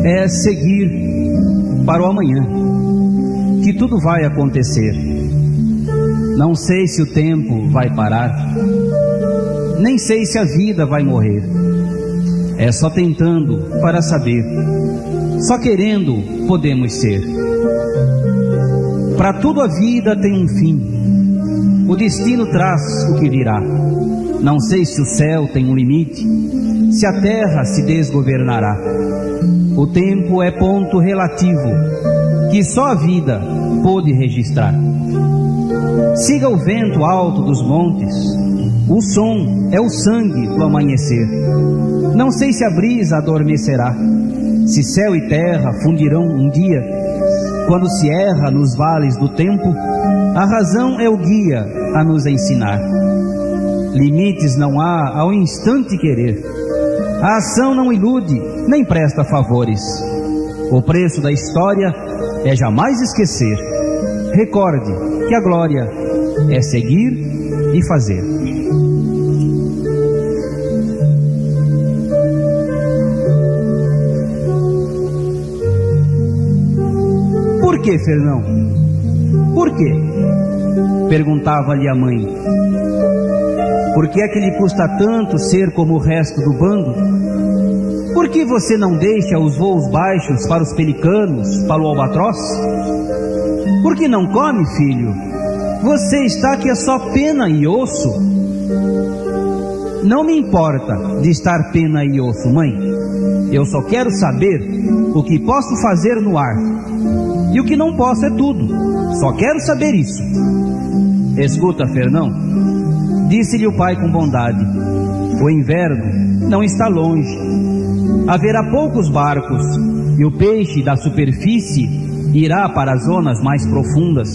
É seguir para o amanhã, que tudo vai acontecer. Não sei se o tempo vai parar, nem sei se a vida vai morrer. É só tentando para saber, só querendo podemos ser. Para tudo a vida tem um fim, o destino traz o que virá. Não sei se o céu tem um limite, se a terra se desgovernará. O tempo é ponto relativo, que só a vida pôde registrar. Siga o vento alto dos montes, o som é o sangue do amanhecer. Não sei se a brisa adormecerá, se céu e terra fundirão um dia. Quando se erra nos vales do tempo, a razão é o guia a nos ensinar. Limites não há ao instante querer. A ação não ilude, nem presta favores. O preço da história é jamais esquecer. Recorde que a glória é seguir e fazer. Por que, Fernão? Por quê? Perguntava-lhe a mãe. Por que é que lhe custa tanto ser como o resto do bando? Por que você não deixa os voos baixos para os pelicanos, para o albatroz? Por que não come, filho? Você está que é só pena e osso. Não me importa de estar pena e osso, mãe. Eu só quero saber o que posso fazer no ar. E o que não posso é tudo. Só quero saber isso. Escuta, Fernão, disse-lhe o pai com bondade. O inverno não está longe. Haverá poucos barcos e o peixe da superfície irá para as zonas mais profundas.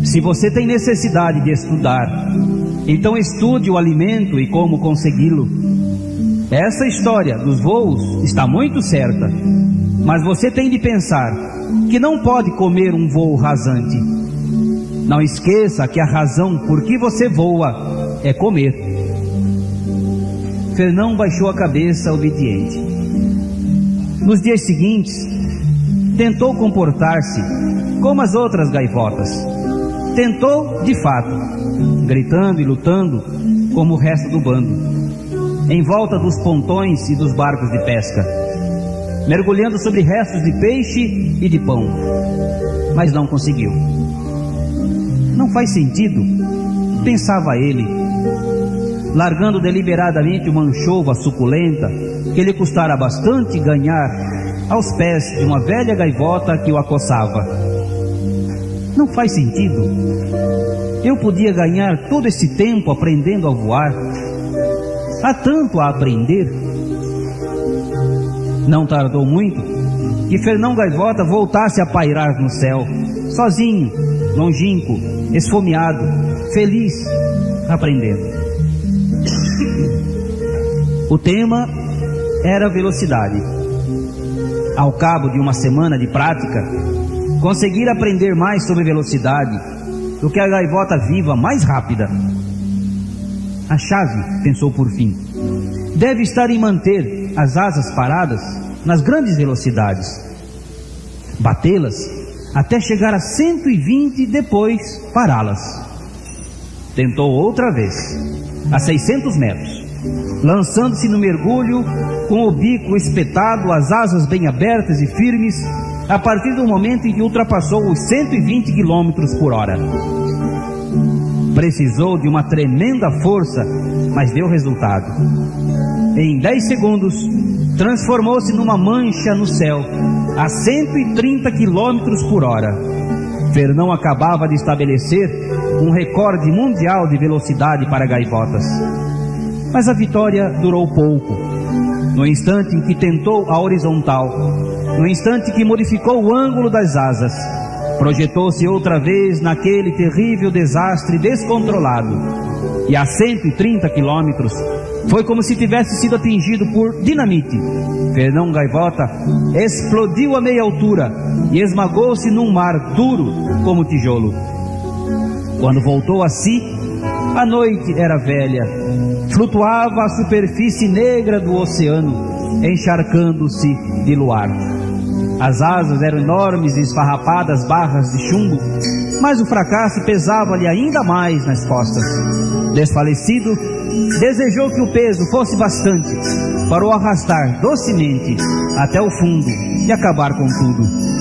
Se você tem necessidade de estudar, então estude o alimento e como consegui-lo. Essa história dos voos está muito certa, mas você tem de pensar que não pode comer um voo rasante. Não esqueça que a razão por que você voa é comer. Fernão baixou a cabeça obediente. Nos dias seguintes, tentou comportar-se como as outras gaivotas. Tentou, de fato, gritando e lutando como o resto do bando, em volta dos pontões e dos barcos de pesca, mergulhando sobre restos de peixe e de pão, mas não conseguiu. Não faz sentido, pensava ele, largando deliberadamente uma anchova suculenta que lhe custara bastante ganhar aos pés de uma velha gaivota que o acossava. Não faz sentido. Eu podia ganhar todo esse tempo aprendendo a voar. Há tanto a aprender. Não tardou muito que Fernão Gaivota voltasse a pairar no céu, sozinho, longínquo, esfomeado, feliz, aprendendo. O tema era velocidade. Ao cabo de uma semana de prática, conseguir aprender mais sobre velocidade do que a gaivota viva mais rápida. A chave, pensou por fim, deve estar em manter as asas paradas nas grandes velocidades, batê-las até chegar a 120 e depois pará-las. Tentou outra vez, a 600 metros, lançando-se no mergulho com o bico espetado, as asas bem abertas e firmes, a partir do momento em que ultrapassou os 120 km por hora. Precisou de uma tremenda força, mas deu resultado. Em 10 segundos, transformou-se numa mancha no céu, a 130 km por hora. Fernão acabava de estabelecer um recorde mundial de velocidade para gaivotas. Mas a vitória durou pouco. No instante em que tentou a horizontal, no instante que modificou o ângulo das asas, projetou-se outra vez naquele terrível desastre descontrolado. E a 130 quilômetros, foi como se tivesse sido atingido por dinamite. Fernão Gaivota explodiu a meia altura e esmagou-se num mar duro como tijolo. Quando voltou a si, a noite era velha. Flutuava a superfície negra do oceano, encharcando-se de luar. As asas eram enormes e esfarrapadas barras de chumbo, mas o fracasso pesava-lhe ainda mais nas costas. Desfalecido, desejou que o peso fosse bastante para o arrastar docemente até o fundo e acabar com tudo.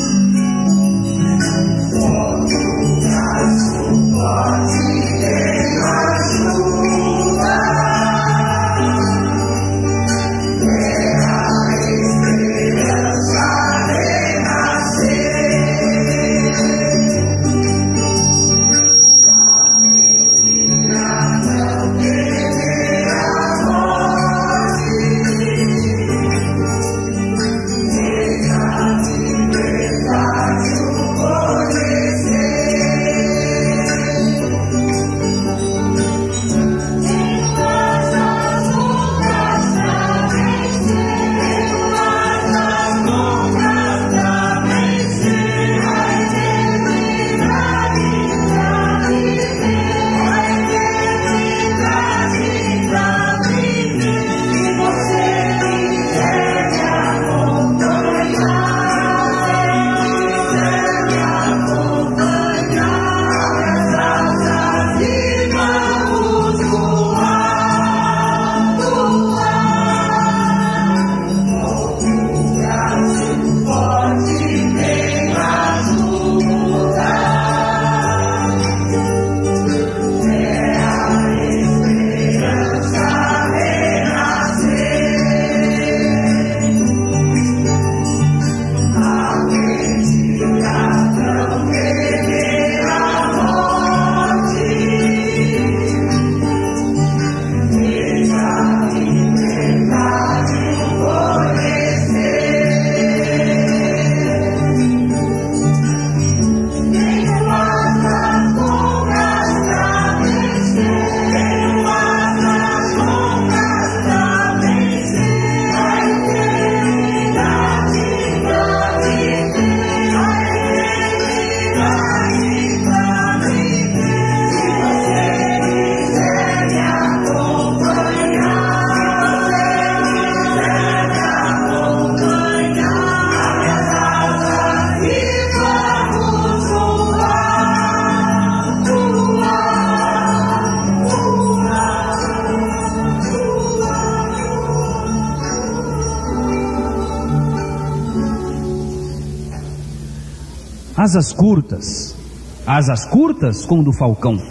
Asas curtas como do falcão.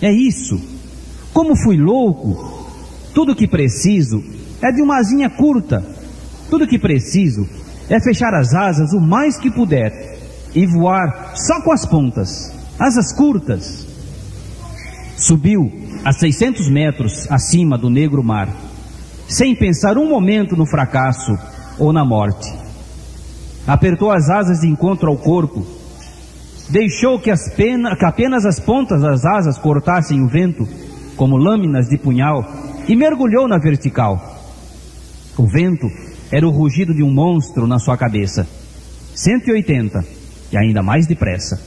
É isso. Como fui louco. Tudo que preciso é de uma asinha curta. Tudo que preciso é fechar as asas o mais que puder e voar só com as pontas. Asas curtas. Subiu a 600 metros acima do negro mar, sem pensar um momento no fracasso ou na morte. apertou as asas de encontro ao corpo, deixou que apenas as pontas das asas cortassem o vento, como lâminas de punhal, e mergulhou na vertical. O vento era o rugido de um monstro na sua cabeça. 180, e ainda mais depressa.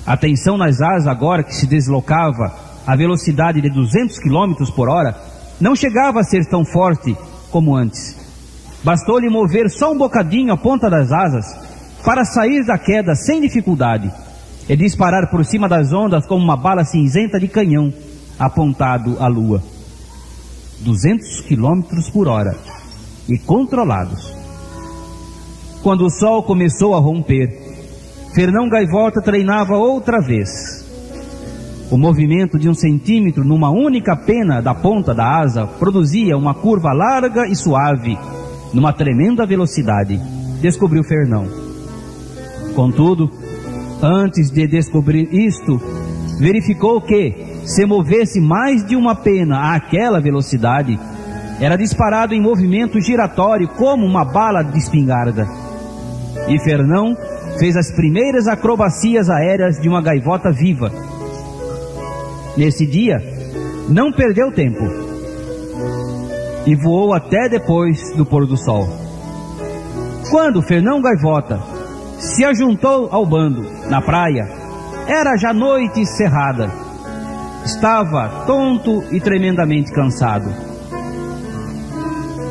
A tensão nas asas, agora que se deslocava a velocidade de 200 km por hora, não chegava a ser tão forte como antes. Bastou-lhe mover só um bocadinho a ponta das asas para sair da queda sem dificuldade e disparar por cima das ondas como uma bala cinzenta de canhão apontado à lua. 200 km por hora e controlados. Quando o sol começou a romper, Fernão Gaivota treinava outra vez. O movimento de 1 centímetro numa única pena da ponta da asa produzia uma curva larga e suave, numa tremenda velocidade, descobriu Fernão. Contudo, antes de descobrir isto, verificou que, se movesse mais de uma pena àquela velocidade, era disparado em movimento giratório como uma bala de espingarda. E Fernão fez as primeiras acrobacias aéreas de uma gaivota viva. Nesse dia, não perdeu tempo e voou até depois do pôr do sol. Quando Fernão Gaivota se ajuntou ao bando na praia, era já noite cerrada. Estava tonto e tremendamente cansado.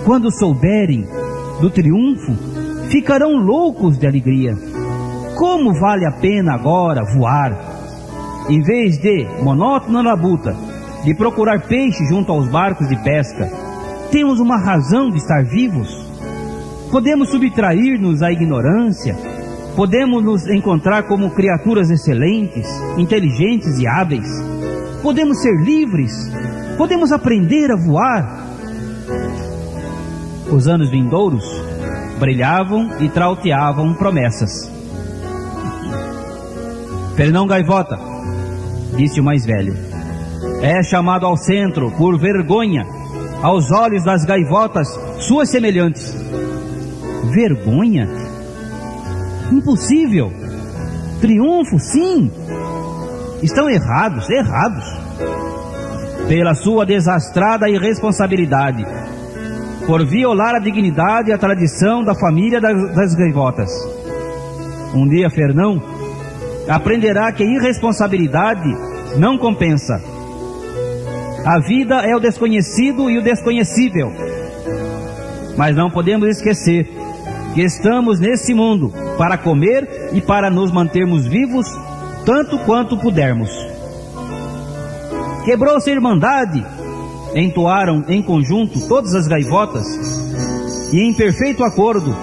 Quando souberem do triunfo, ficarão loucos de alegria. Como vale a pena agora voar? Em vez de, monótona labuta, de procurar peixe junto aos barcos de pesca, temos uma razão de estar vivos. Podemos subtrair-nos à ignorância, podemos nos encontrar como criaturas excelentes, inteligentes e hábeis, podemos ser livres, podemos aprender a voar. Os anos vindouros brilhavam e trauteavam promessas. Fernão Gaivota, disse o mais velho, é chamado ao centro por vergonha aos olhos das gaivotas suas semelhantes. Vergonha? Impossível. Triunfo, sim. Estão errados. Pela sua desastrada irresponsabilidade, por violar a dignidade e a tradição da família das gaivotas. Um dia Fernão aprenderá que irresponsabilidade não compensa. A vida é o desconhecido e o desconhecível. Mas não podemos esquecer que estamos nesse mundo para comer e para nos mantermos vivos tanto quanto pudermos. Quebrou-se a irmandade, entoaram em conjunto todas as gaivotas, e em perfeito acordo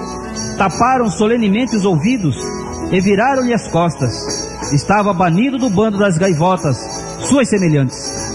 taparam solenemente os ouvidos e viraram-lhe as costas. Estava banido do bando das gaivotas suas semelhantes.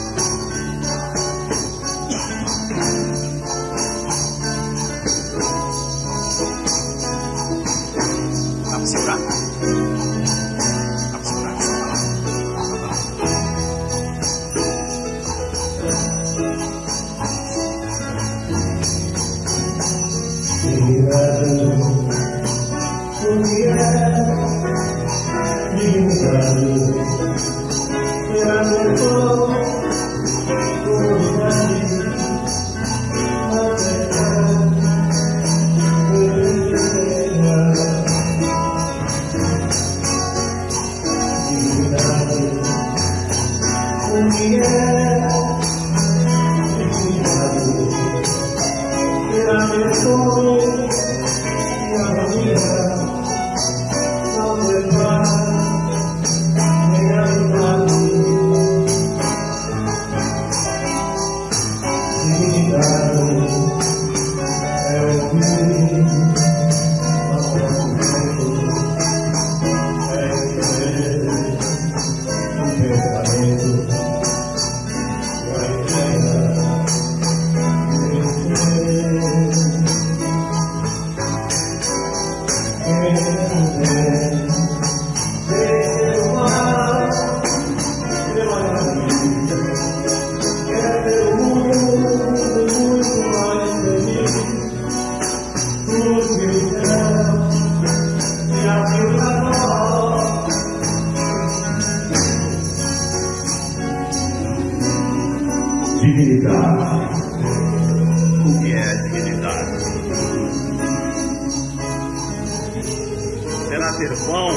será ter pão,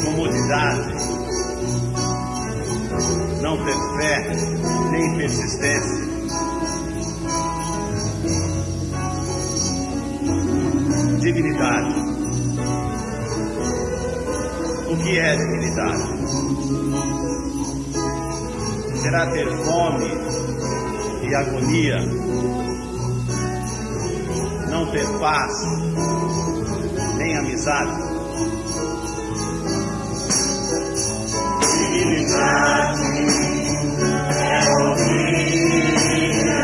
comodidade, não ter fé nem persistência. Dignidade. O que é dignidade? Será ter fome e agonia, não ter paz nem amizade. Dignidade é ouvir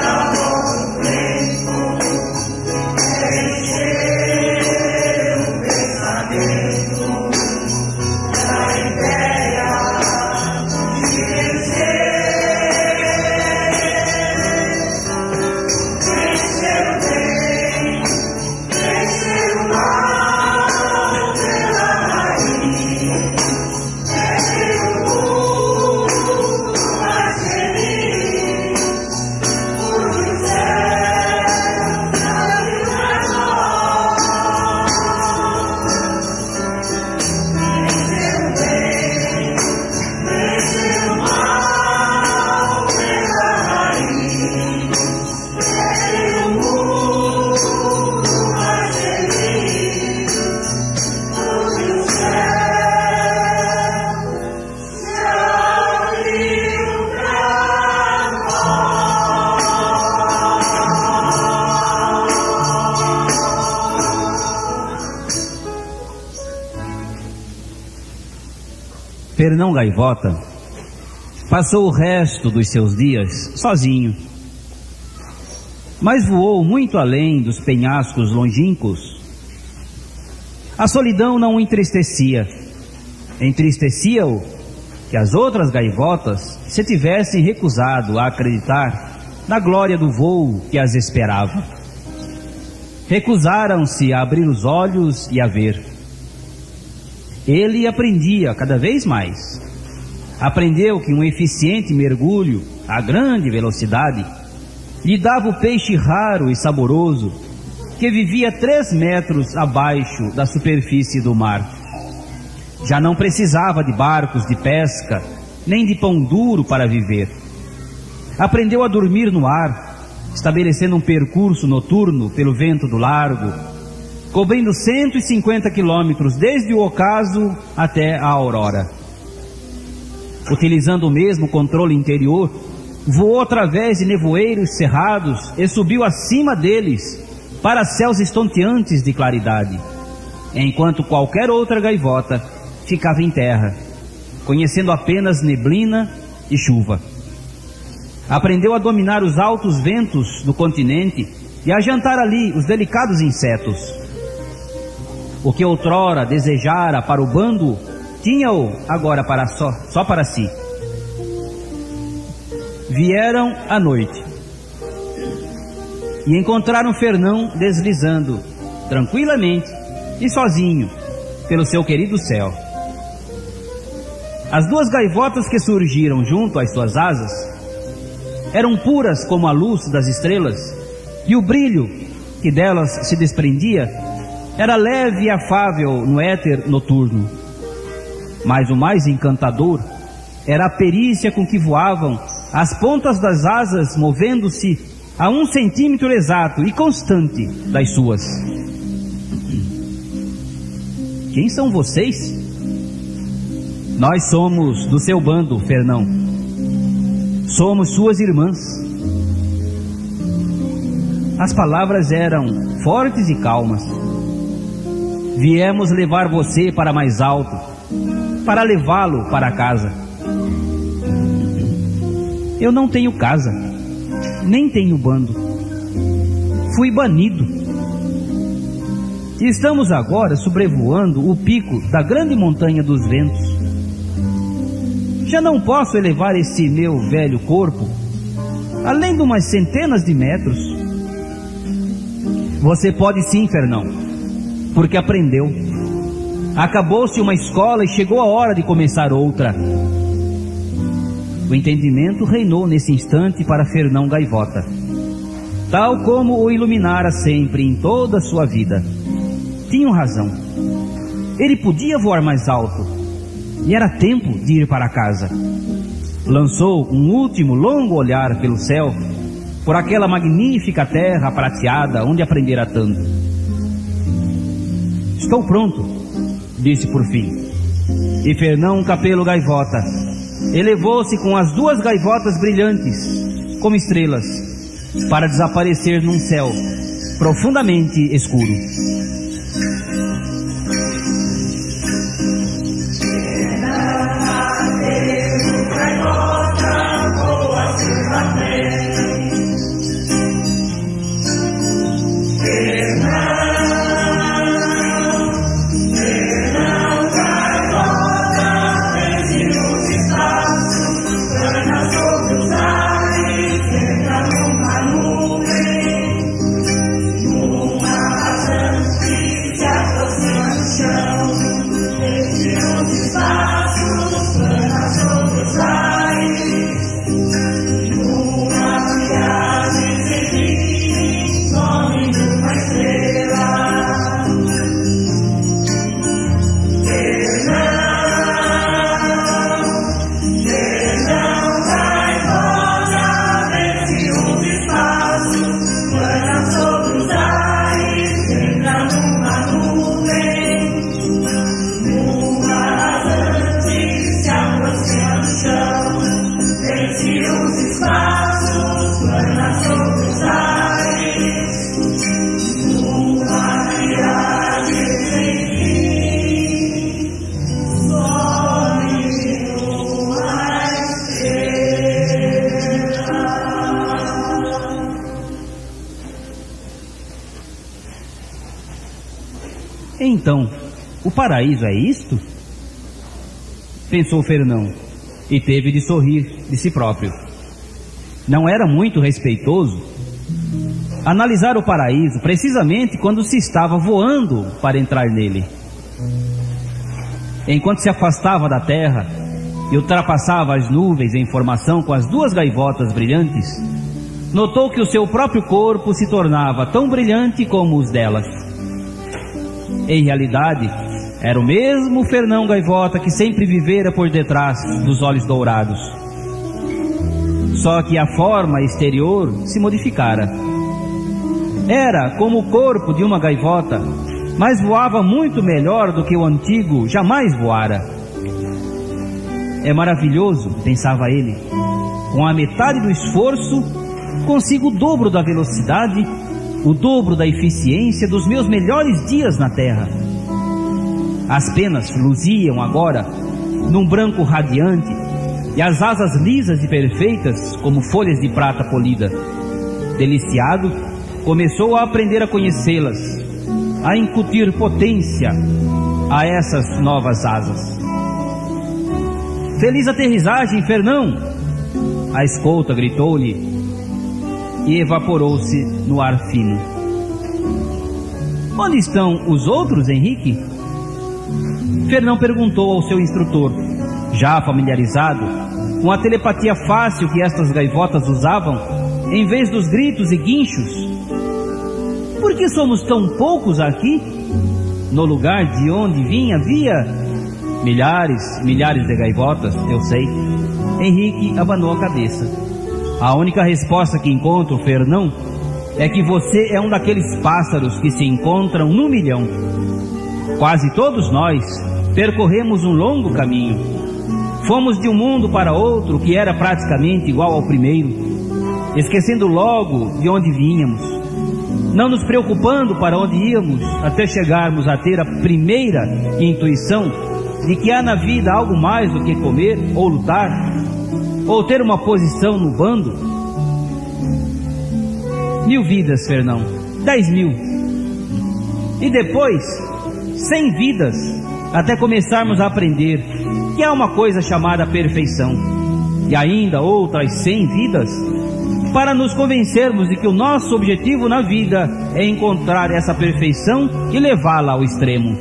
a voz do vento, é encher o pensamento da ideia de vencer o bem, vencer o mal pela raiz. Fernão Gaivota passou o resto dos seus dias sozinho, mas voou muito além dos penhascos longínquos. A solidão não o entristecia. Entristecia-o que as outras gaivotas se tivessem recusado a acreditar na glória do voo que as esperava. Recusaram-se a abrir os olhos e a ver. Ele aprendia cada vez mais. Aprendeu que um eficiente mergulho a grande velocidade lhe dava o peixe raro e saboroso que vivia 3 metros abaixo da superfície do mar. Já não precisava de barcos de pesca, nem de pão duro para viver. Aprendeu a dormir no ar, estabelecendo um percurso noturno pelo vento do largo, cobrindo 150 quilômetros desde o ocaso até a aurora. Utilizando o mesmo controle interior, voou através de nevoeiros cerrados e subiu acima deles para céus estonteantes de claridade, enquanto qualquer outra gaivota ficava em terra, conhecendo apenas neblina e chuva. Aprendeu a dominar os altos ventos do continente e a jantar ali os delicados insetos. O que outrora desejara para o bando, tinha-o agora só para si. Vieram à noite e encontraram Fernão deslizando tranquilamente e sozinho pelo seu querido céu. As 2 gaivotas que surgiram junto às suas asas eram puras como a luz das estrelas, e o brilho que delas se desprendia era leve e afável no éter noturno. Mas o mais encantador era a perícia com que voavam, as pontas das asas movendo-se a 1 centímetro exato e constante das suas. Quem são vocês? Nós somos do seu bando, Fernão. Somos suas irmãs. As palavras eram fortes e calmas. Viemos levar você para mais alto, para levá-lo para casa. Eu não tenho casa, nem tenho bando. Fui banido. Estamos agora sobrevoando o pico da grande montanha dos ventos. Já não posso elevar esse meu velho corpo além de umas centenas de metros. Você pode sim, Fernão, porque aprendeu. Acabou-se uma escola e chegou a hora de começar outra. O entendimento reinou nesse instante para Fernão Gaivota, tal como o iluminara sempre em toda a sua vida. Tinham razão. ele podia voar mais alto, e era tempo de ir para casa. Lançou um último longo olhar pelo céu, por aquela magnífica terra prateada onde aprendera tanto. Estou pronto, disse por fim. E Fernão Capelo Gaivota elevou-se com as 2 gaivotas brilhantes, como estrelas, para desaparecer num céu profundamente escuro. Então, o paraíso é isto? Pensou Fernão, e teve de sorrir de si próprio. Não era muito respeitoso analisar o paraíso precisamente quando se estava voando para entrar nele. Enquanto se afastava da terra e ultrapassava as nuvens em formação com as 2 gaivotas brilhantes, notou que o seu próprio corpo se tornava tão brilhante como os delas. Em realidade, era o mesmo Fernão Gaivota que sempre vivera por detrás dos olhos dourados. Só que a forma exterior se modificara. Era como o corpo de uma gaivota, mas voava muito melhor do que o antigo jamais voara. É maravilhoso, pensava ele. Com a metade do esforço, consigo o dobro da velocidade, o dobro da eficiência dos meus melhores dias na terra. As penas luziam agora num branco radiante e as asas lisas e perfeitas como folhas de prata polida. Deliciado, começou a aprender a conhecê-las, a incutir potência a essas novas asas. Feliz aterrissagem, Fernão! A escolta gritou-lhe e evaporou-se no ar fino. Onde estão os outros, Henrique? Fernão perguntou ao seu instrutor, já familiarizado com a telepatia fácil que estas gaivotas usavam em vez dos gritos e guinchos. Por que somos tão poucos aqui? No lugar de onde vinha havia milhares de gaivotas, eu sei. Henrique abanou a cabeça. A única resposta que encontro, Fernão, é que você é um daqueles pássaros que se encontram no milhão. Quase todos nós percorremos um longo caminho. Fomos de um mundo para outro que era praticamente igual ao primeiro, esquecendo logo de onde vínhamos, não nos preocupando para onde íamos, até chegarmos a ter a primeira intuição de que há na vida algo mais do que comer ou lutar, ou ter uma posição no bando. 1000 vidas, Fernão, 10.000. E depois, 100 vidas, até começarmos a aprender que há uma coisa chamada perfeição. E ainda outras 100 vidas, para nos convencermos de que o nosso objetivo na vida é encontrar essa perfeição e levá-la ao extremo.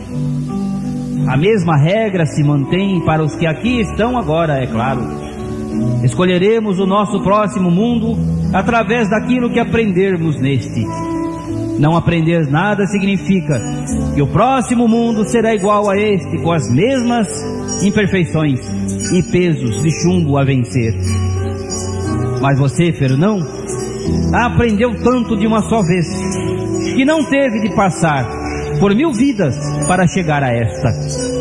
A mesma regra se mantém para os que aqui estão agora, é claro. Escolheremos o nosso próximo mundo através daquilo que aprendermos neste. Não aprender nada significa E o próximo mundo será igual a este, com as mesmas imperfeições e pesos de chumbo a vencer. Mas você, Fernão, aprendeu tanto de uma só vez, que não teve de passar por 1000 vidas para chegar a esta.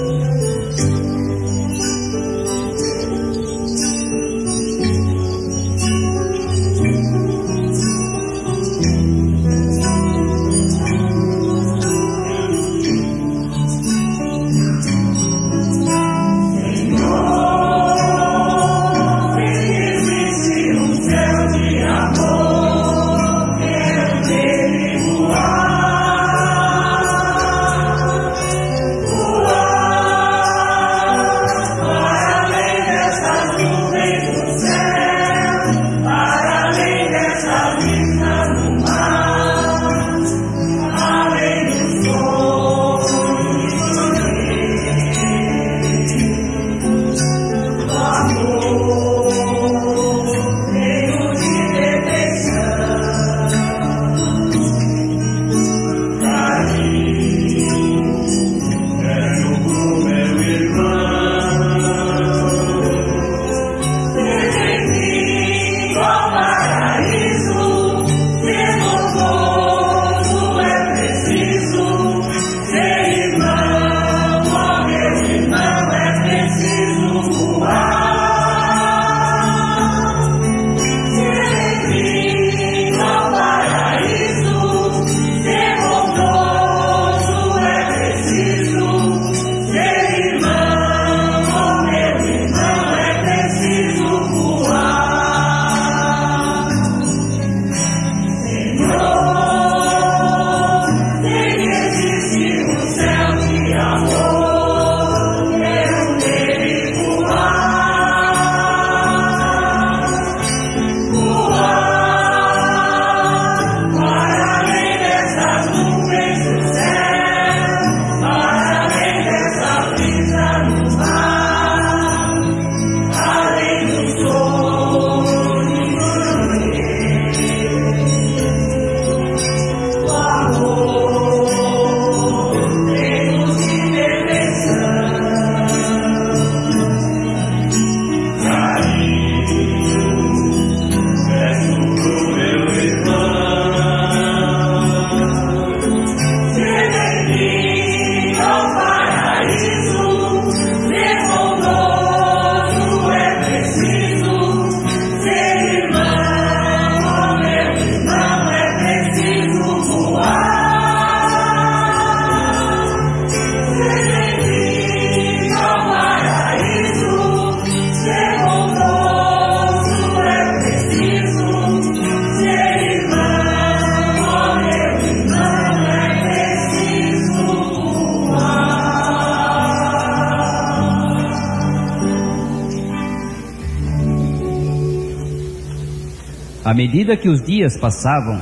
À medida que os dias passavam,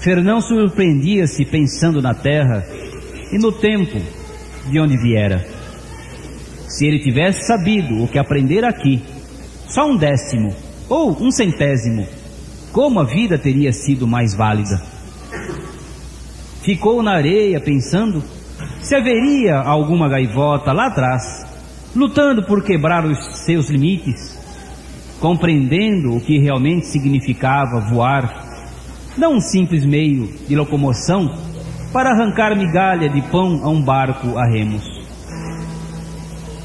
Fernão surpreendia-se pensando na terra e no tempo de onde viera. Se ele tivesse sabido o que aprendera aqui, só 1/10 ou 1/100, como a vida teria sido mais válida. Ficou na areia pensando se haveria alguma gaivota lá atrás, lutando por quebrar os seus limites, compreendendo o que realmente significava voar, não um simples meio de locomoção para arrancar migalha de pão a um barco a remos.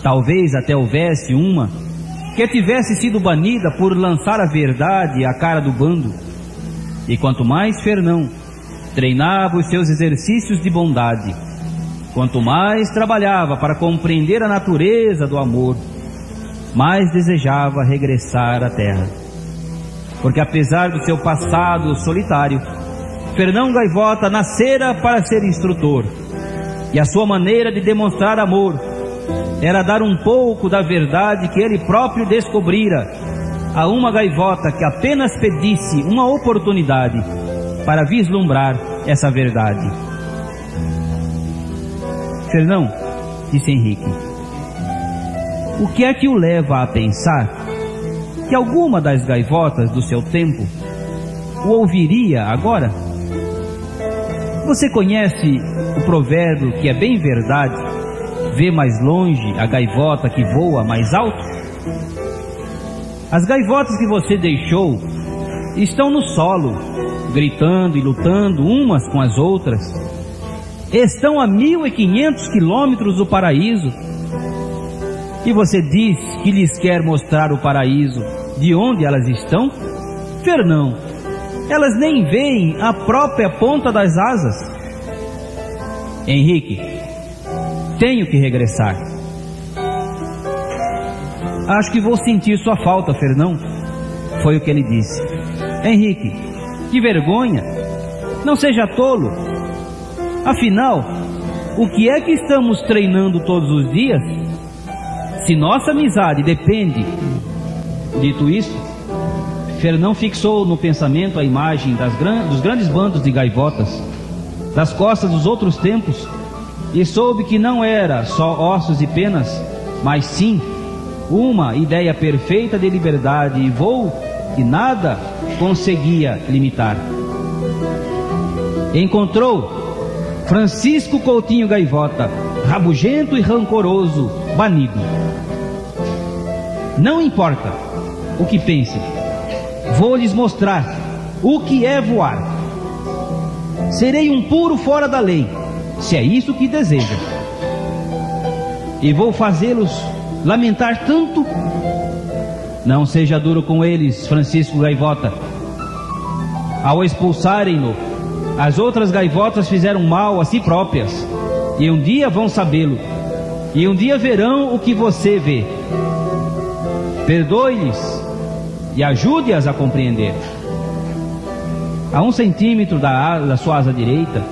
Talvez até houvesse uma que tivesse sido banida por lançar a verdade à cara do bando. E quanto mais Fernão treinava os seus exercícios de bondade, quanto mais trabalhava para compreender a natureza do amor, mais desejava regressar à terra. Porque apesar do seu passado solitário, Fernão Gaivota nascera para ser instrutor, e a sua maneira de demonstrar amor era dar um pouco da verdade que ele próprio descobrira a uma gaivota que apenas pedisse uma oportunidade para vislumbrar essa verdade. Fernão, disse Henrique, o que é que o leva a pensar que alguma das gaivotas do seu tempo o ouviria agora? Você conhece o provérbio que é bem verdade: vê mais longe a gaivota que voa mais alto? As gaivotas que você deixou estão no solo, gritando e lutando umas com as outras. Estão a 1.500 quilômetros do paraíso. E você diz que lhes quer mostrar o paraíso de onde elas estão? Fernão, elas nem veem a própria ponta das asas. Henrique, tenho que regressar. Acho que vou sentir sua falta, Fernão, foi o que ele disse. Henrique, que vergonha! Não seja tolo. Afinal, o que é que estamos treinando todos os dias? Se nossa amizade depende... Dito isso, Fernão fixou no pensamento a imagem dos grandes bandos de gaivotas, das costas dos outros tempos, e soube que não era só ossos e penas, mas sim uma ideia perfeita de liberdade e voo que nada conseguia limitar. Encontrou Francisco Coutinho Gaivota, rabugento e rancoroso, banido. Não importa o que pensem, vou lhes mostrar o que é voar. Serei um puro fora da lei, se é isso que desejam. E vou fazê-los lamentar tanto. Não seja duro com eles, Francisco Gaivota. Ao expulsarem-no, as outras gaivotas fizeram mal a si próprias, e um dia vão sabê-lo, e um dia verão o que você vê. Perdoe-lhes e ajude-as a compreender. A 1 centímetro da sua asa direita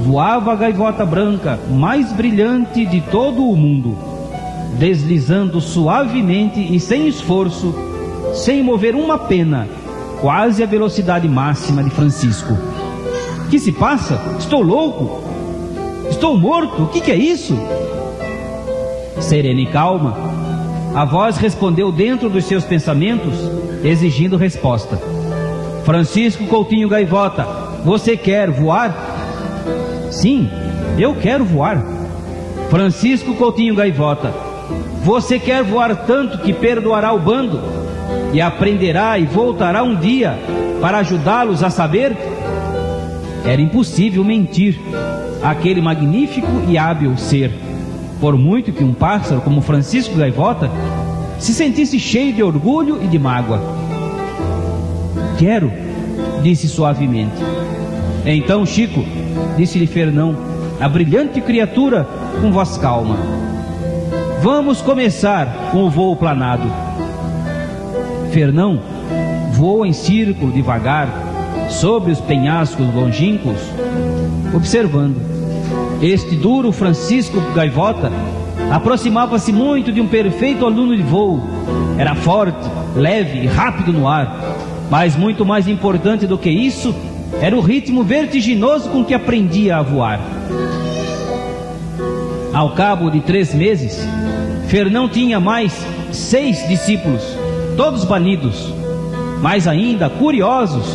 voava a gaivota branca mais brilhante de todo o mundo, deslizando suavemente e sem esforço, sem mover uma pena, quase a velocidade máxima de Francisco. Que se passa? Estou louco? Estou morto? O que é isso? Serena e calma, a voz respondeu dentro dos seus pensamentos, exigindo resposta. Francisco Coutinho Gaivota, você quer voar? Sim, eu quero voar. Francisco Coutinho Gaivota, você quer voar tanto que perdoará o bando e aprenderá e voltará um dia para ajudá-los a saber? Era impossível mentir àquele magnífico e hábil ser, por muito que um pássaro como Francisco Gaivota se sentisse cheio de orgulho e de mágoa. Quero, disse suavemente. Então, Chico, disse-lhe Fernão, a brilhante criatura, com voz calma, vamos começar com o voo planado. Fernão voou em círculo devagar sobre os penhascos longínquos, observando. Este duro Francisco Gaivota aproximava-se muito de um perfeito aluno de voo. Era forte, leve e rápido no ar, mas muito mais importante do que isso era o ritmo vertiginoso com que aprendia a voar. Ao cabo de 3 meses, Fernão tinha mais 6 discípulos, todos banidos, mas ainda curiosos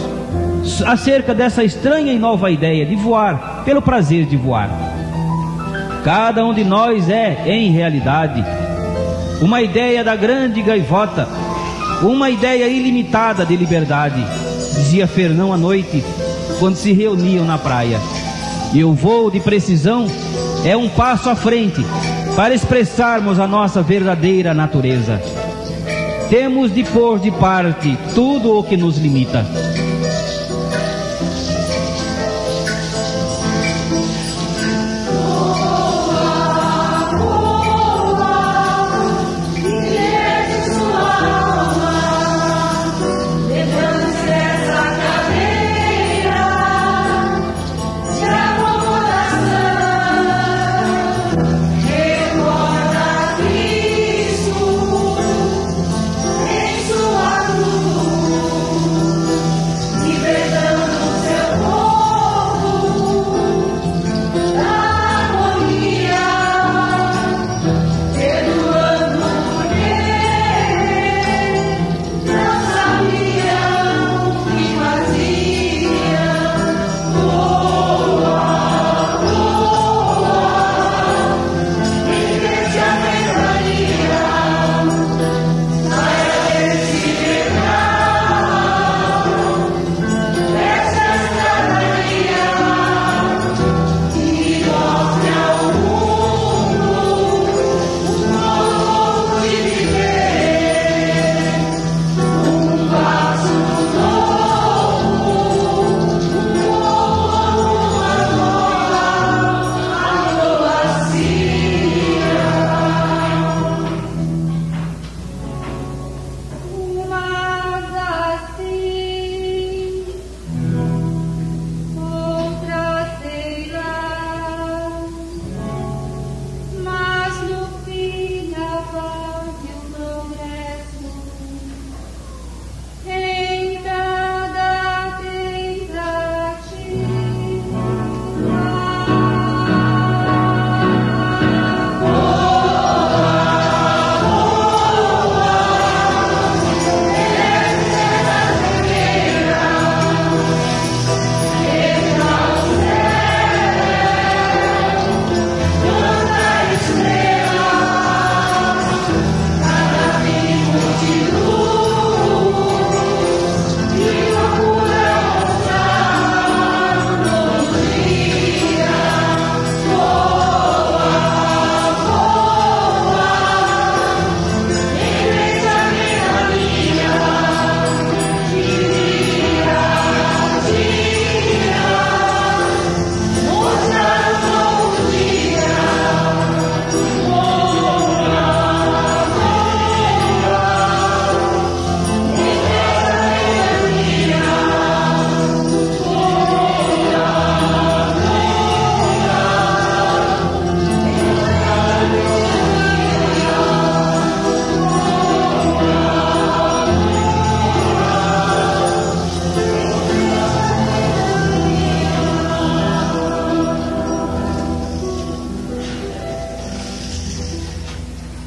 acerca dessa estranha e nova ideia de voar pelo prazer de voar. Cada um de nós é, em realidade, uma ideia da grande gaivota, uma ideia ilimitada de liberdade, dizia Fernão à noite, quando se reuniam na praia. E o voo de precisão é um passo à frente para expressarmos a nossa verdadeira natureza. Temos de pôr de parte tudo o que nos limita.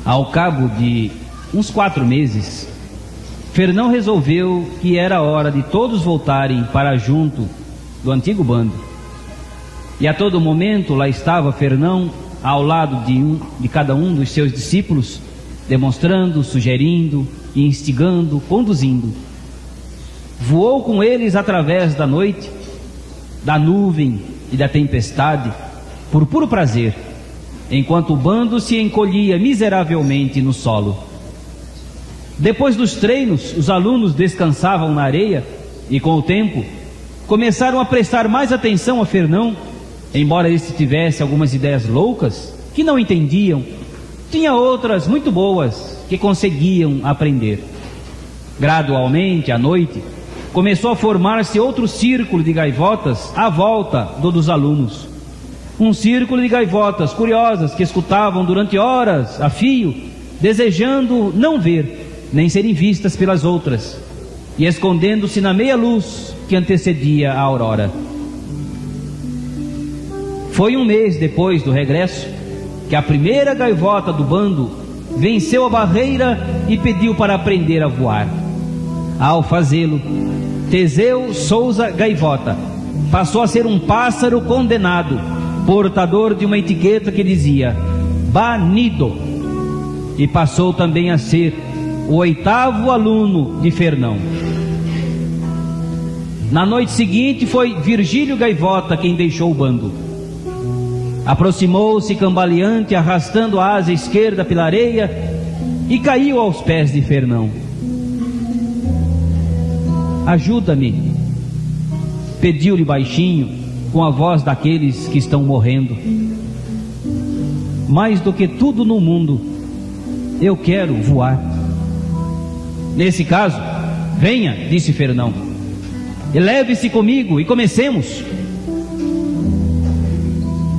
Ao cabo de uns 4 meses, Fernão resolveu que era hora de todos voltarem para junto do antigo bando. E a todo momento lá estava Fernão ao lado de cada um dos seus discípulos, demonstrando, sugerindo, instigando, conduzindo. Voou com eles através da noite, da nuvem e da tempestade, por puro prazer, enquanto o bando se encolhia miseravelmente no solo. Depois dos treinos, os alunos descansavam na areia e, com o tempo, começaram a prestar mais atenção a Fernão, embora este tivesse algumas ideias loucas que não entendiam. Tinha outras muito boas que conseguiam aprender. Gradualmente, à noite, começou a formar-se outro círculo de gaivotas à volta dos alunos. Um círculo de gaivotas curiosas que escutavam durante horas a fio, desejando não ver nem serem vistas pelas outras, e escondendo-se na meia luz que antecedia a aurora. Foi 1 mês depois do regresso que a primeira gaivota do bando venceu a barreira e pediu para aprender a voar. Ao fazê-lo, Teseu Souza Gaivota passou a ser um pássaro condenado, portador de uma etiqueta que dizia banido, e passou também a ser o 8º aluno de Fernão. Na noite seguinte foi Virgílio Gaivota quem deixou o bando. Aproximou-se cambaleante, arrastando a asa esquerda pela areia, e caiu aos pés de Fernão. Ajuda-me, pediu-lhe baixinho, com a voz daqueles que estão morrendo. Mais do que tudo no mundo, eu quero voar. Nesse caso, venha, disse Fernão, eleve-se comigo e comecemos.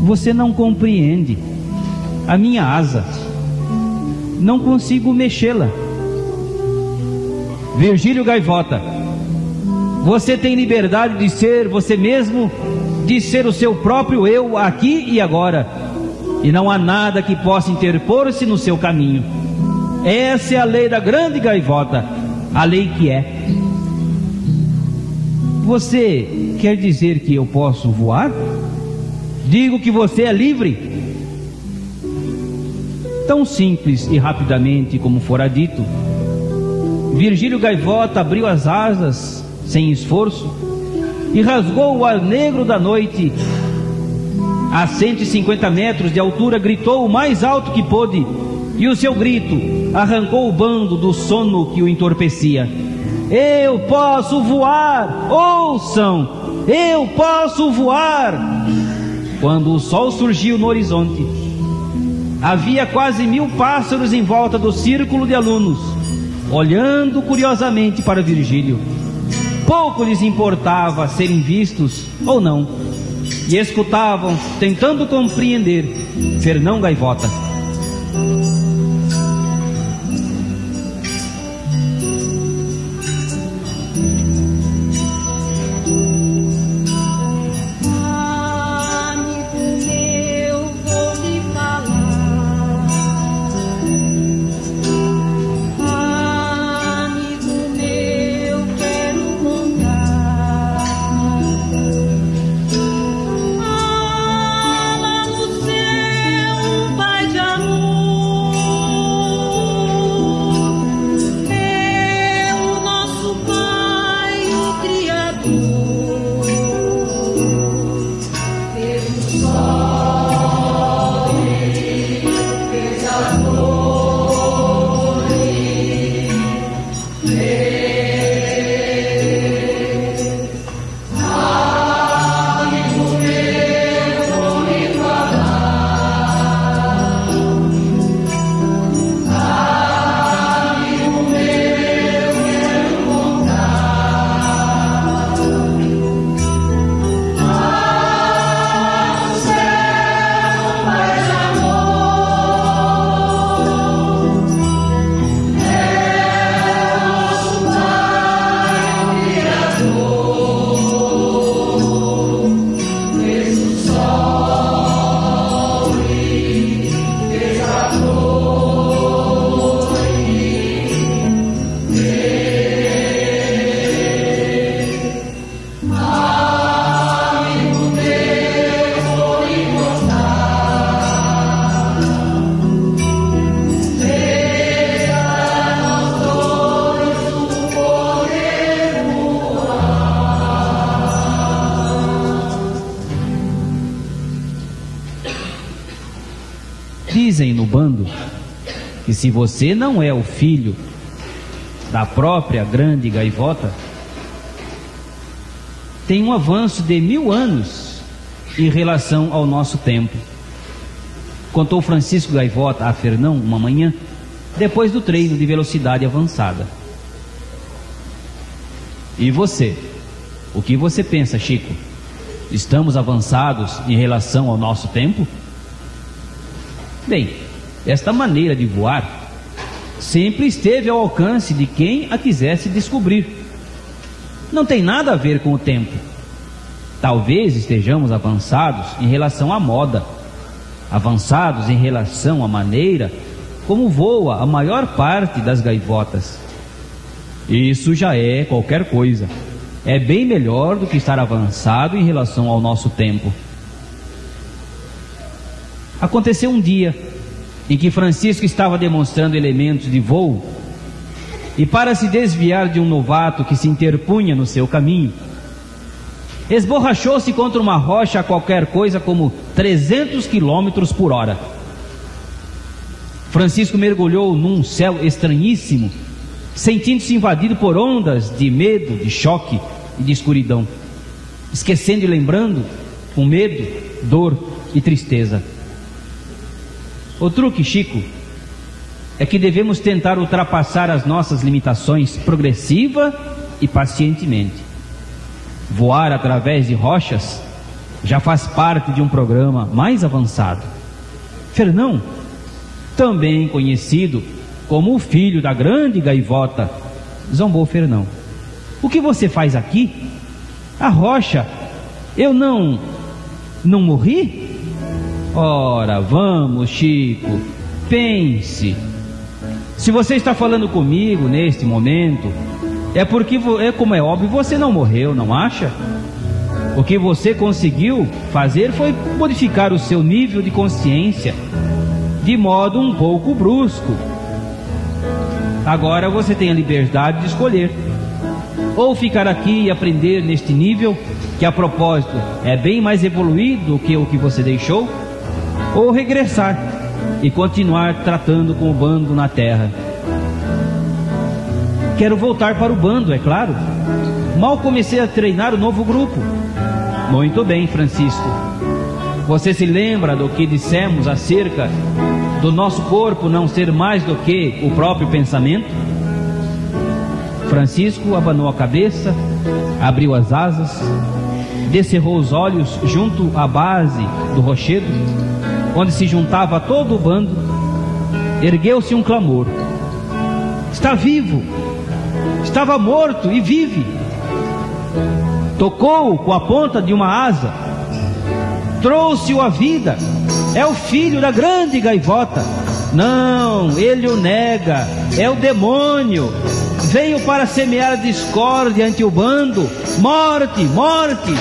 Você não compreende. A minha asa, não consigo mexê-la. Virgílio Gaivota, você tem liberdade de ser você mesmo, de ser o seu próprio eu aqui e agora, e não há nada que possa interpor-se no seu caminho. Essa é a lei da grande gaivota, a lei que é. Você quer dizer que eu posso voar? Digo que você é livre. Tão simples e rapidamente como fora dito, Virgílio Gaivota abriu as asas sem esforço e rasgou o ar negro da noite. A 150 metros de altura gritou o mais alto que pôde, e o seu grito arrancou o bando do sono que o entorpecia. Eu posso voar! Ouçam! Eu posso voar! Quando o sol surgiu no horizonte, havia quase 1000 pássaros em volta do círculo de alunos, olhando curiosamente para Virgílio. Pouco lhes importava serem vistos ou não, e escutavam, tentando compreender, Fernão Gaivota. Dizem no bando que se você não é o filho da própria grande gaivota, tem um avanço de 1000 anos em relação ao nosso tempo. Contou Francisco Gaivota a Fernão uma manhã, depois do treino de velocidade avançada. E você? O que você pensa, Chico? Estamos avançados em relação ao nosso tempo? Bem, esta maneira de voar sempre esteve ao alcance de quem a quisesse descobrir. Não tem nada a ver com o tempo. Talvez estejamos avançados em relação à moda, avançados em relação à maneira como voa a maior parte das gaivotas. Isso já é qualquer coisa. É bem melhor do que estar avançado em relação ao nosso tempo. Aconteceu um dia em que Francisco estava demonstrando elementos de voo e, para se desviar de um novato que se interpunha no seu caminho, esborrachou-se contra uma rocha a qualquer coisa como 300 km por hora. Francisco mergulhou num céu estranhíssimo, sentindo-se invadido por ondas de medo, de choque e de escuridão, esquecendo e lembrando com medo, dor e tristeza. O truque, Chico, é que devemos tentar ultrapassar as nossas limitações progressiva e pacientemente. Voar através de rochas já faz parte de um programa mais avançado. Fernão, também conhecido como o filho da grande gaivota, zombou Fernão. O que você faz aqui? A rocha, eu não morri? Ora, vamos, Chico, pense. Se você está falando comigo neste momento, é porque, como é óbvio, você não morreu, não acha? O que você conseguiu fazer foi modificar o seu nível de consciência de modo um pouco brusco. Agora você tem a liberdade de escolher: ou ficar aqui e aprender neste nível, que a propósito é bem mais evoluído do que o que você deixou, ou regressar e continuar tratando com o bando na terra. Quero voltar para o bando, é claro. Mal comecei a treinar o novo grupo. Muito bem, Francisco. Você se lembra do que dissemos acerca do nosso corpo não ser mais do que o próprio pensamento? Francisco abanou a cabeça, abriu as asas, descerrou os olhos junto à base do rochedo, onde se juntava todo o bando. Ergueu-se um clamor: está vivo! Estava morto e vive! Tocou com a ponta de uma asa, trouxe-o à vida. É o filho da grande gaivota. Não, ele o nega. É o demônio. Veio para semear discórdia ante o bando. Morte, morte!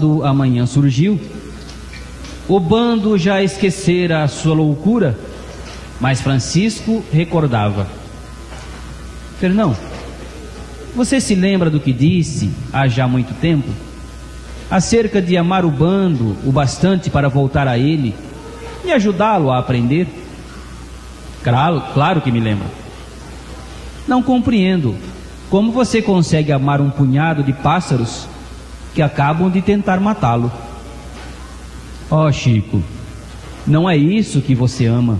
quando a manhã surgiu, o bando já esquecera a sua loucura, mas Francisco recordava. Fernão, você se lembra do que disse há já muito tempo, acerca de amar o bando o bastante para voltar a ele e ajudá-lo a aprender? Claro que me lembro. Não compreendo como você consegue amar um punhado de pássaros que acabam de tentar matá-lo. Oh, Chico, não é isso que você ama.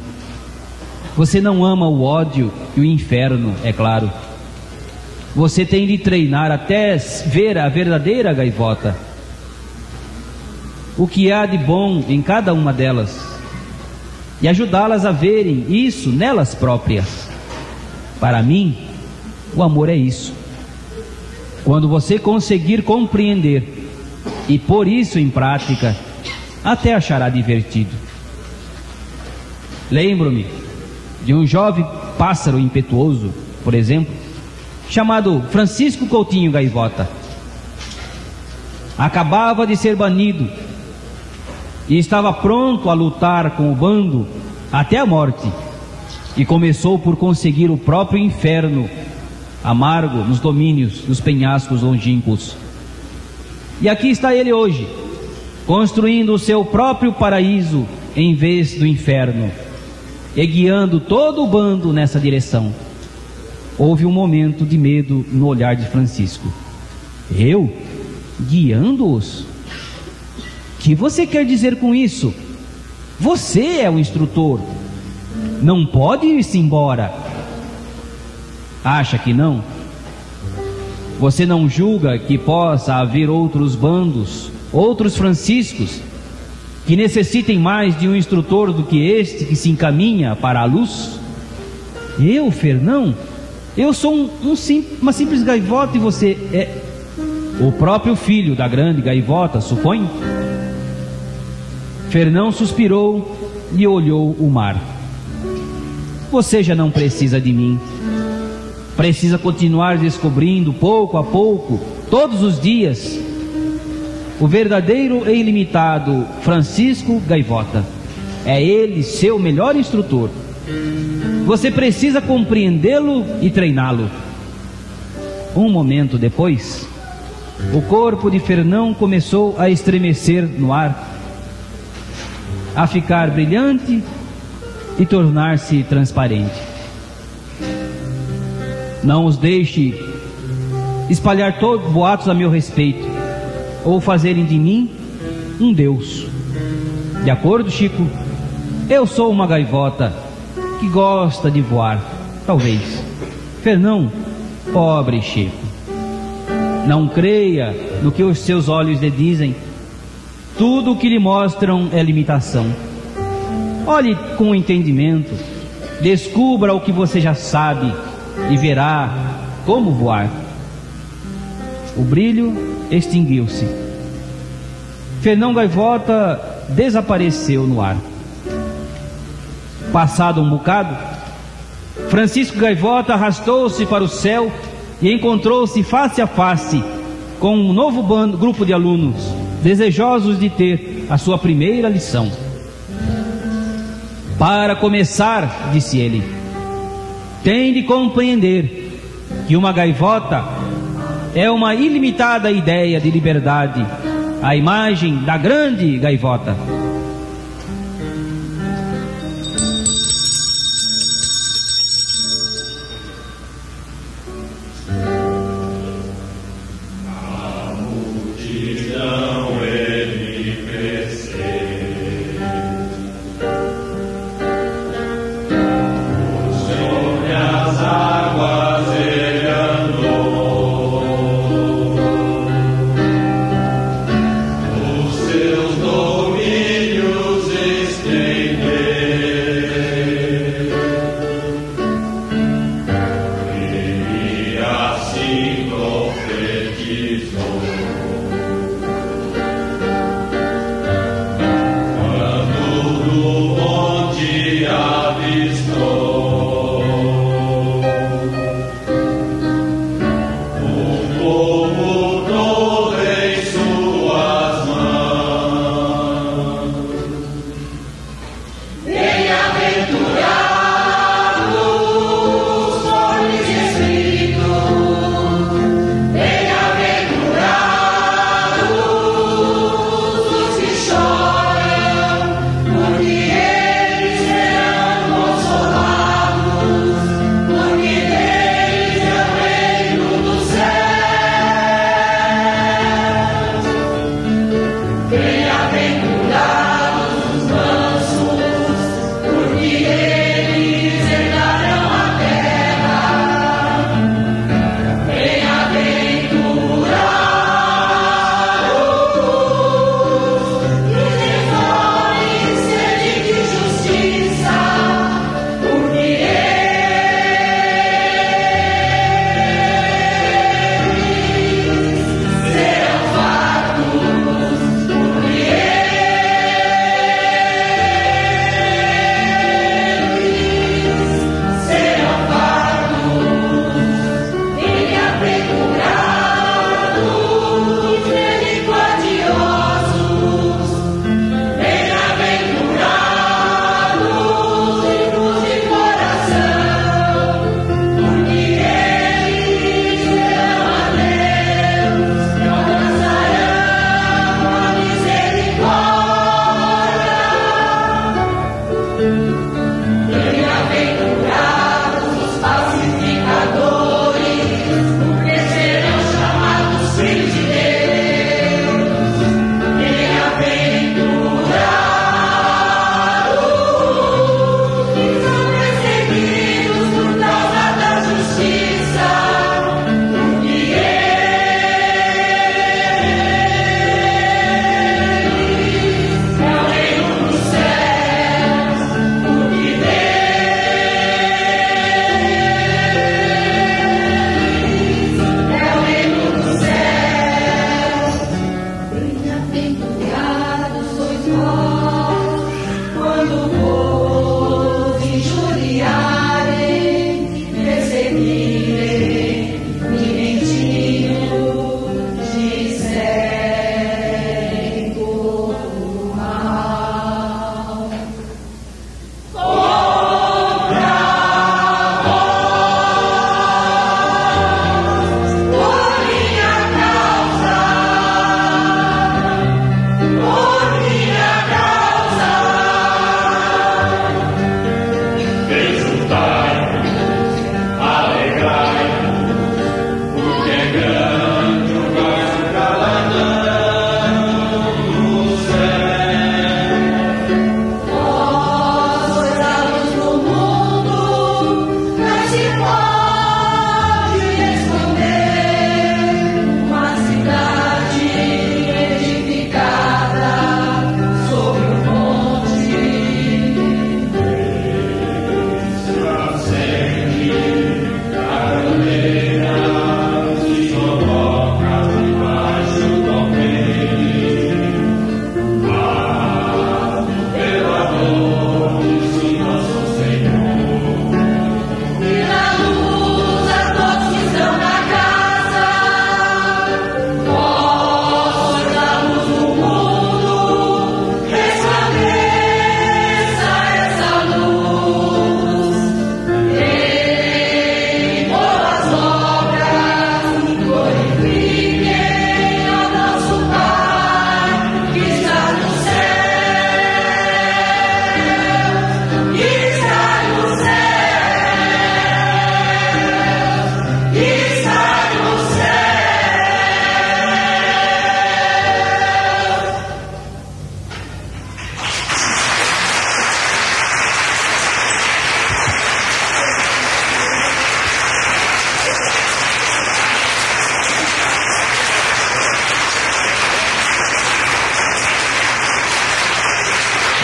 Você não ama o ódio e o inferno, é claro. Você tem de treinar até ver a verdadeira gaivota, o que há de bom em cada uma delas, e ajudá-las a verem isso nelas próprias. Para mim, o amor é isso. Quando você conseguir compreender e pôr isso em prática, até achará divertido. Lembro-me de um jovem pássaro impetuoso, por exemplo, chamado Francisco Coutinho Gaivota. Acabava de ser banido e estava pronto a lutar com o bando até a morte, e começou por conseguir o próprio inferno amargo nos domínios dos penhascos longínquos. E aqui está ele hoje, construindo o seu próprio paraíso em vez do inferno, e guiando todo o bando nessa direção. Houve um momento de medo no olhar de Francisco. Eu? Guiando-os? O que você quer dizer com isso? Você é o instrutor. Não pode ir-se embora. Acha que não? Você não julga que possa haver outros bandos, outros Franciscos, que necessitem mais de um instrutor do que este que se encaminha para a luz? Eu, Fernão? Eu sou uma simples gaivota e você é o próprio filho da grande gaivota, supõe? Fernão suspirou e olhou o mar. Você já não precisa de mim. Precisa continuar descobrindo pouco a pouco, todos os dias, o verdadeiro e ilimitado Francisco Gaivota. É ele seu melhor instrutor. Você precisa compreendê-lo e treiná-lo. Um momento depois, o corpo de Fernão começou a estremecer no ar, a ficar brilhante e tornar-se transparente. Não os deixe espalhar todos boatos a meu respeito, ou fazerem de mim um Deus. De acordo, Chico? Eu sou uma gaivota que gosta de voar, talvez. Fernão, pobre Chico, não creia no que os seus olhos lhe dizem. Tudo o que lhe mostram é limitação. Olhe com entendimento, descubra o que você já sabe e verá como voar. O brilho extinguiu-se. Fernão Gaivota desapareceu no ar. Passado um bocado, Francisco Gaivota arrastou-se para o céu e encontrou-se face a face com um novo grupo de alunos, desejosos de ter a sua primeira lição. Para começar, disse ele, tem de compreender que uma gaivota é uma ilimitada ideia de liberdade, a imagem da grande gaivota.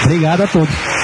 Obrigado a todos.